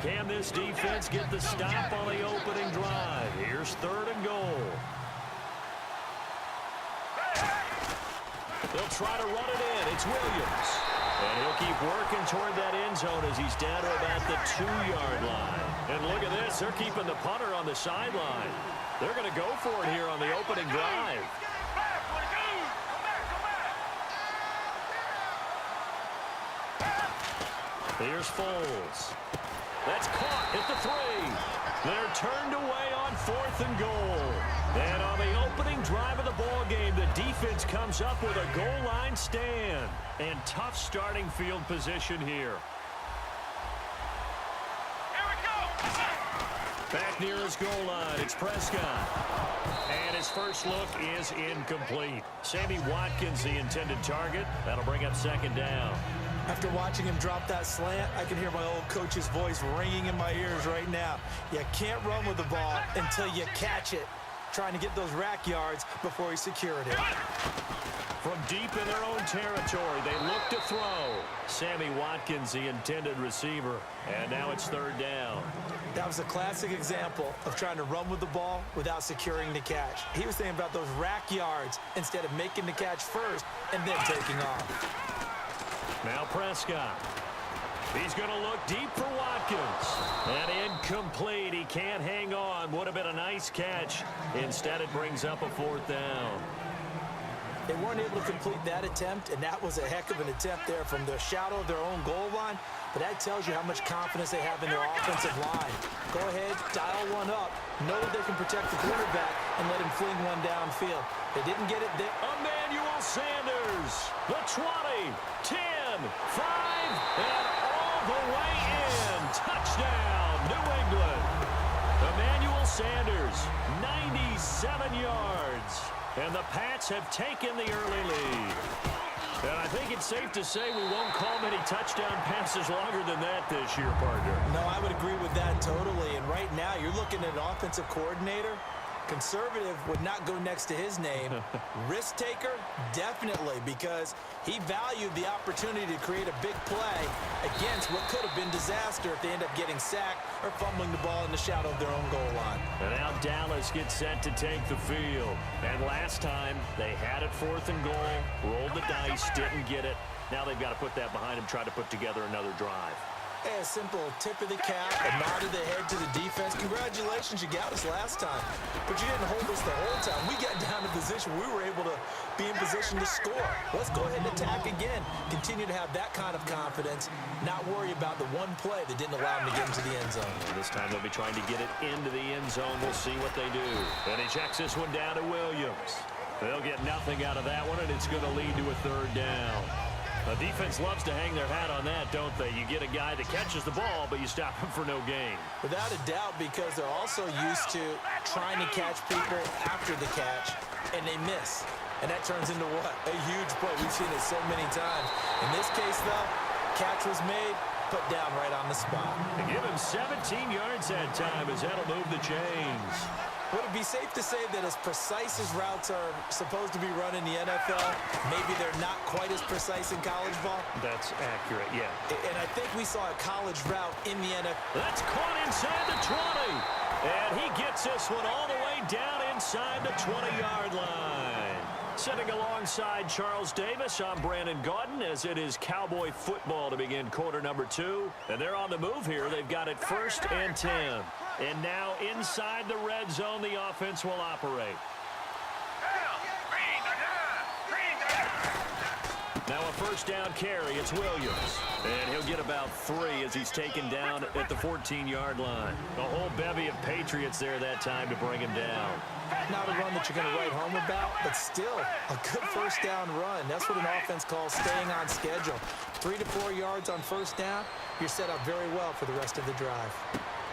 Can this defense get the stop on the opening drive? Here's 3rd and goal. They'll try to run it in. It's Williams. And he'll keep working toward that end zone as he's down to about the 2-yard line. And look at this. They're keeping the punter on the sideline. They're going to go for it here on the opening drive. Here's Foles. That's caught at the 3. They're turned away on 4th and goal. And on the opening drive of the ball game, the defense comes up with a goal line stand. And tough starting field position here. Here we go. Back near his goal line, it's Prescott. And his first look is incomplete. Sammy Watkins, the intended target. That'll bring up 2nd down. After watching him drop that slant, I can hear my old coach's voice ringing in my ears right now. You can't run with the ball until you catch it. Trying to get those rack yards before he secured it. From deep in their own territory, they look to throw. Sammy Watkins, the intended receiver. And now it's 3rd down. That was a classic example of trying to run with the ball without securing the catch. He was thinking about those rack yards instead of making the catch first and then taking off. Now Prescott. He's going to look deep for Watkins. And incomplete. He can't hang on. Would have been a nice catch. Instead, it brings up a 4th down. They weren't able to complete that attempt, and that was a heck of an attempt there from the shadow of their own goal line. But that tells you how much confidence they have in their offensive line. Go ahead, dial one up. Know that they can protect the quarterback and let him fling one downfield. They didn't get it there. Emmanuel Sanders, the 20, 10, 5, and all the way in. Touchdown, New England. Emmanuel Sanders, 97 yards. And the Pats have taken the early lead. And I think it's safe to say we won't call many touchdown passes longer than that this year, partner. No, I would agree with that totally. And right now, you're looking at an offensive coordinator. Conservative would not go next to his name. Risk taker, definitely, because he valued the opportunity to create a big play against what could have been disaster if they end up getting sacked or fumbling the ball in the shadow of their own goal line. And now Dallas gets set to take the field. And last time, they had it 4th and goal, rolled the dice, didn't get it. Now they've got to put that behind them, try to put together another drive. A simple tip of the cap, a nod of the head to the defense. Congratulations, you got us last time. But you didn't hold us the whole time. We got down to position. We were able to be in position to score. Let's go ahead and attack again. Continue to have that kind of confidence. Not worry about the one play that didn't allow them to get into the end zone. And this time they'll be trying to get it into the end zone. We'll see what they do. And he checks this one down to Williams. They'll get nothing out of that one, and it's going to lead to a 3rd down. The defense loves to hang their hat on that, don't they? You get a guy that catches the ball, but you stop him for no gain. Without a doubt, because they're also used to trying to catch people after the catch, and they miss. And that turns into what? A huge play. We've seen it so many times. In this case, though, catch was made, put down right on the spot. They give him 17 yards that time as that'll move the chains. Would it be safe to say that as precise as routes are supposed to be run in the NFL, maybe they're not quite as precise in college ball? That's accurate, yeah. And I think we saw a college route in the NFL. That's caught inside the 20. And he gets this one all the way down inside the 20-yard line. Sitting alongside Charles Davis, I'm Brandon Gaudin, as it is Cowboy football to begin quarter number 2. And they're on the move here. They've got it 1st and 10. And now inside the red zone, the offense will operate. Now a 1st down carry. It's Williams. And he'll get about 3 as he's taken down at the 14-yard line. A whole bevy of Patriots there that time to bring him down. Not a run that you're going to write home about, but still a good 1st down run. That's what an offense calls staying on schedule. 3 to 4 yards on 1st down. You're set up very well for the rest of the drive.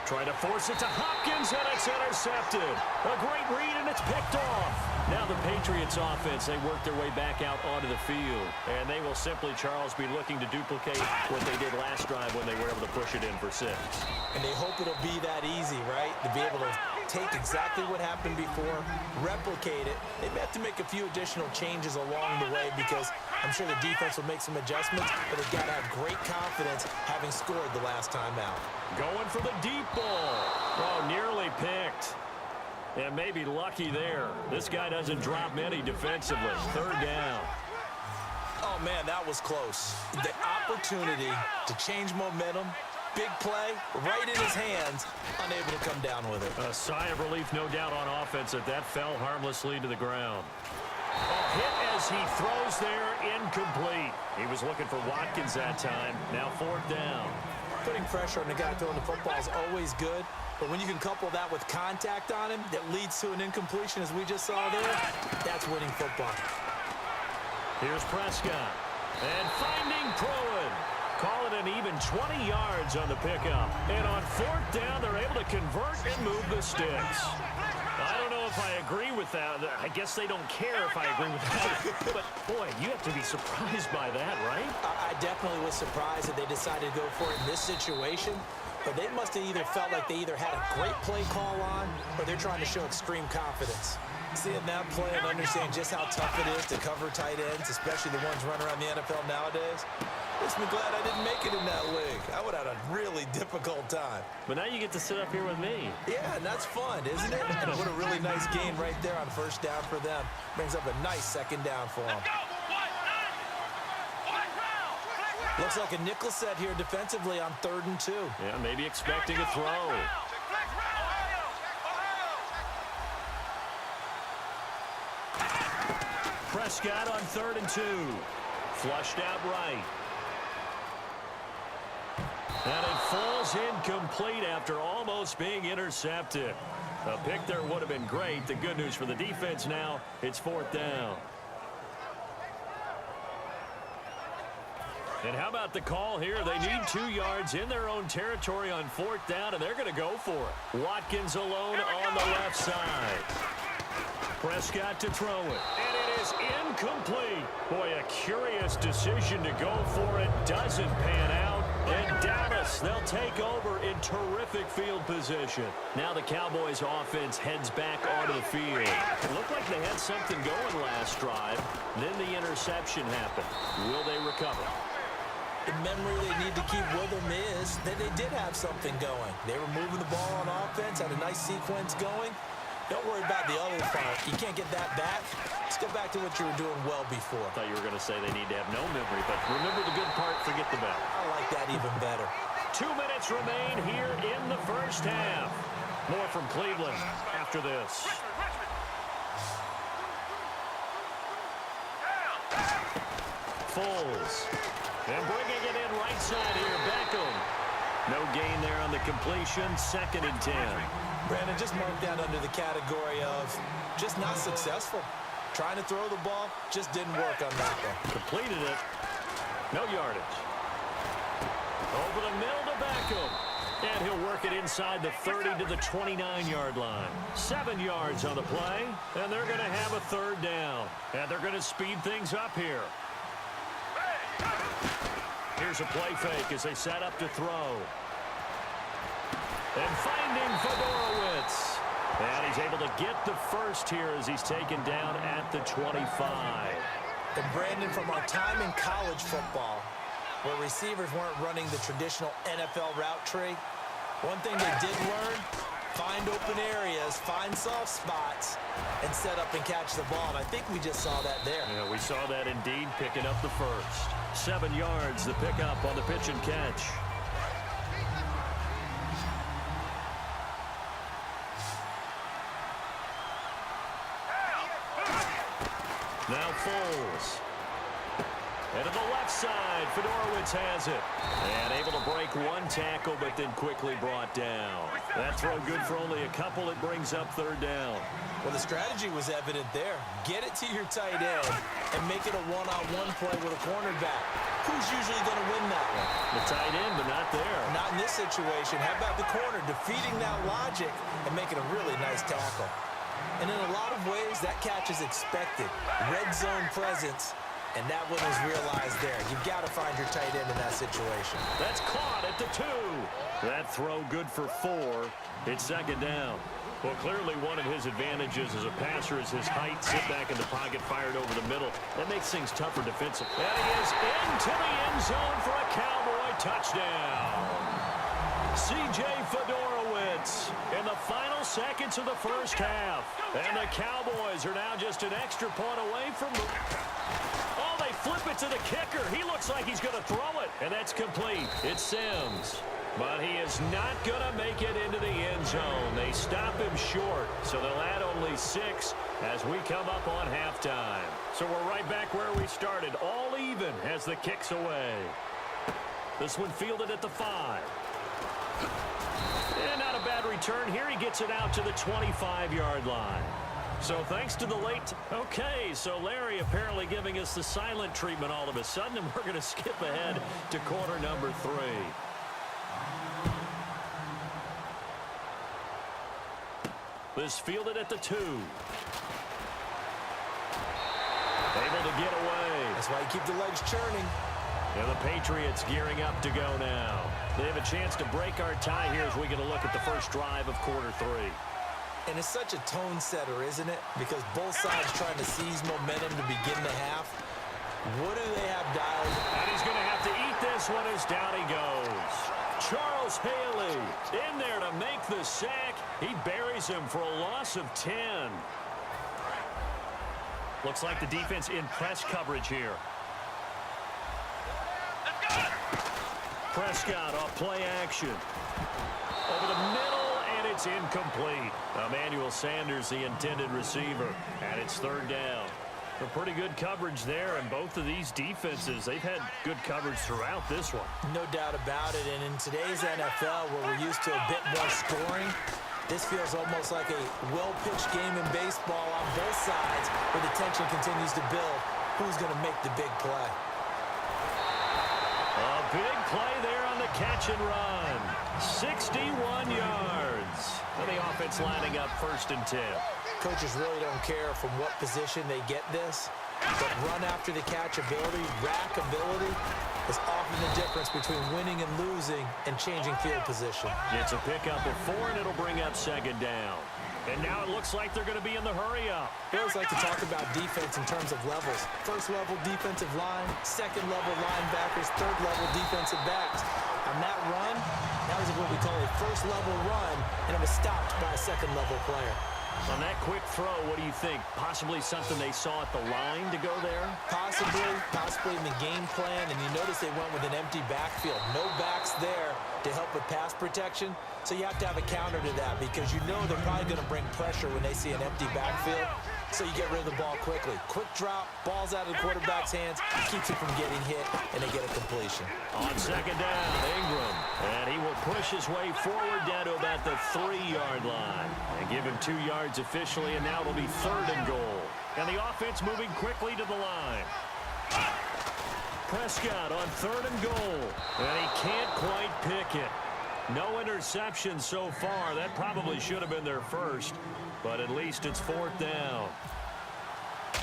Trying to force it to Hopkins, and it's intercepted. A great read, and it's picked off. Now the Patriots offense, they work their way back out onto the field. And they will simply, Charles, be looking to duplicate what they did last drive when they were able to push it in for 6. And they hope it'll be that easy, right? To be able to take exactly what happened before, replicate it. They may have to make a few additional changes along the way because I'm sure the defense will make some adjustments, but they've got to have great confidence having scored the last time out. Going for the deep ball. Oh, nearly picked. And maybe lucky there. This guy doesn't drop many defensively. Third down. Oh, man, that was close. The opportunity to change momentum, big play, right in his hands, unable to come down with it. A sigh of relief, no doubt, on offense that fell harmlessly to the ground. A hit as he throws there, incomplete. He was looking for Watkins that time. Now fourth down. Putting pressure on the guy throwing the football is always good, but when you can couple that with contact on him that leads to an incompletion, as we just saw there, that's winning football. Here's Prescott. And finding Pruitt. Call it an even 20 yards on the pickup. And on fourth down, they're able to convert and move the sticks. I don't know if I agree with that. I guess they don't care if I agree with that. But, boy, you have to be surprised by that, right? I definitely was surprised that they decided to go for it in this situation. But they must have either felt like they either had a great play call on or they're trying to show extreme confidence. Seeing that play and understanding just how tough it is to cover tight ends, especially the ones running around the NFL nowadays, makes me glad I didn't make it in that league. I would have had a really difficult time. But now you get to sit up here with me. Yeah, and that's fun, isn't it? And what a really nice gain right there on first down for them. Brings up a nice second down for them. Looks like a nickel set here defensively on 3rd and 2. Yeah, maybe expecting a throw. Prescott on 3rd and 2. Flushed out right. And it falls incomplete after almost being intercepted. A pick there would have been great. The good news for the defense now, it's 4th down. And how about the call here? They need 2 yards in their own territory on 4th down, and they're going to go for it. Watkins alone on the left side. Prescott to throw it. And it is incomplete. Boy, a curious decision to go for it. Doesn't pan out. And Dallas, they'll take over in terrific field position. Now the Cowboys offense heads back onto the field. It looked like they had something going last drive. Then the interception happened. Will they recover? The memory they need to keep with them is that they did have something going. They were moving the ball on offense, had a nice sequence going. Don't worry about the other part. You can't get that back. Let's go back to what you were doing well before. I thought you were going to say they need to have no memory, but remember the good part, forget the bad. I like that even better. 2 minutes remain here in the first half. More from Cleveland after this. Foles. And bringing it in right side here, Beckham. No gain there on the completion, 2nd and 10. Brandon, just marked that under the category of just not successful. Trying to throw the ball, just didn't work on that one. Completed it. No yardage. Over the middle to Beckham. And he'll work it inside the 30 to the 29-yard line. 7 yards on the play, and they're going to have a 3rd down. And they're going to speed things up here. Here's a play fake as they set up to throw. And finding Fedorowicz. And he's able to get the first here as he's taken down at the 25. And Brandon, from our time in college football, where receivers weren't running the traditional NFL route tree, one thing they did learn, find open areas, find soft spots, and set up and catch the ball. And I think we just saw that there. Yeah, we saw that indeed, picking up the first. 7 yards, the pickup on the pitch and catch. Now Foles. And to the left side, Fedorowicz has it. And able to break one tackle, but then quickly brought down. That throw good for only a couple. It brings up 3rd down. Well, the strategy was evident there. Get it to your tight end and make it a one-on-one play with a cornerback. Who's usually going to win that one? The tight end, but not there. Not in this situation. How about the corner defeating that logic and making a really nice tackle? And in a lot of ways, that catch is expected. Red zone presence. And that one was realized there. You've got to find your tight end in that situation. That's caught at the 2. That throw good for 4. It's 2nd down. Well, clearly one of his advantages as a passer is his height. Sit back in the pocket, fired over the middle. That makes things tougher defensively. And he is into the end zone for a Cowboy touchdown. C.J. Fedorowicz in the final seconds of the first half. And the Cowboys are now just an extra point away from... Oh, they flip it to the kicker. He looks like he's going to throw it. And that's complete. It's Sims. But he is not going to make it into the end zone. They stop him short, so they'll add only 6 as we come up on halftime. So we're right back where we started, all even as the kick's away. This one fielded at the 5. And not a bad return here. He gets it out to the 25-yard line. So thanks to the late... Okay, so Larry apparently giving us the silent treatment all of a sudden, and we're going to skip ahead to quarter number 3. This fielded at the 2. Able to get away. That's why you keep the legs churning. And the Patriots gearing up to go now. They have a chance to break our tie here as we get a look at the first drive of quarter 3. And it's such a tone setter, isn't it? Because both sides trying to seize momentum to begin the half. What do they have dialed? And he's going to have to eat this one as down he goes. Charles Haley in there to make the sack. He buries him for a loss of 10. Looks like the defense in press coverage here. Prescott off play action. Over the middle, and it's incomplete. Emmanuel Sanders, the intended receiver, and it's 3rd down. A pretty good coverage there, and both of these defenses, they've had good coverage throughout this one. No doubt about it, and in today's NFL, where we're used to a bit more scoring, this feels almost like a well-pitched game in baseball on both sides, where the tension continues to build. Who's going to make the big play? A big play there on the catch and run. 61 yards. And the offense lining up 1st and 10. Coaches really don't care from what position they get this, but run after the catch ability, rack ability, is often the difference between winning and losing and changing field position. It's a pickup of 4, and it'll bring up 2nd down. And now it looks like they're going to be in the hurry-up. We always like to talk about defense in terms of levels. 1st level defensive line, 2nd level linebackers, 3rd level defensive backs. On that run, that was what we call a 1st level run, and it was stopped by a 2nd level player. On that quick throw, what do you think? Possibly something they saw at the line to go there? Possibly in the game plan, and you notice they went with an empty backfield. No backs there to help with pass protection, so you have to have a counter to that because you know they're probably going to bring pressure when they see an empty backfield, so you get rid of the ball quickly. Quick drop, ball's out of the quarterback's hands, keeps it from getting hit, and they get a completion. On 2nd down, Ingram, and he will push his way forward down to about the 3-yard line. And give him 2 yards officially, and now it'll be 3rd and goal. And the offense moving quickly to the line. Prescott on 3rd and goal, and he can't quite pick it. No interception so far. That probably should have been their first, but at least it's 4th down.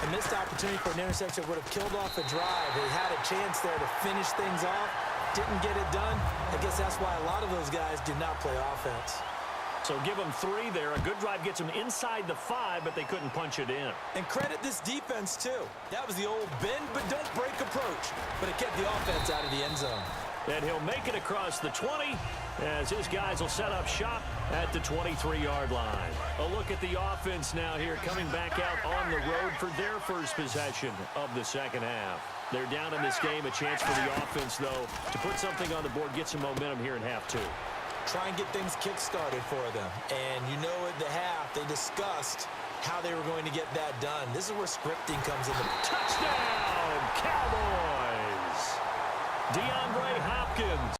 A missed opportunity for an interception would have killed off the drive. They had a chance there to finish things off, didn't get it done. I guess that's why a lot of those guys did not play offense. So give them 3 there. A good drive gets them inside the 5, but they couldn't punch it in. And credit this defense, too. That was the old bend but don't break approach, but it kept the offense out of the end zone. And he'll make it across the 20 as his guys will set up shop at the 23-yard line. A look at the offense now here coming back out on the road for their first possession of the 2nd half. They're down in this game. A chance for the offense, though, to put something on the board, get some momentum here in half 2. Try and get things kick-started for them. And you know at the half, they discussed how they were going to get that done. This is where scripting comes into touchdown, Cowboys! DeAndre Hopkins.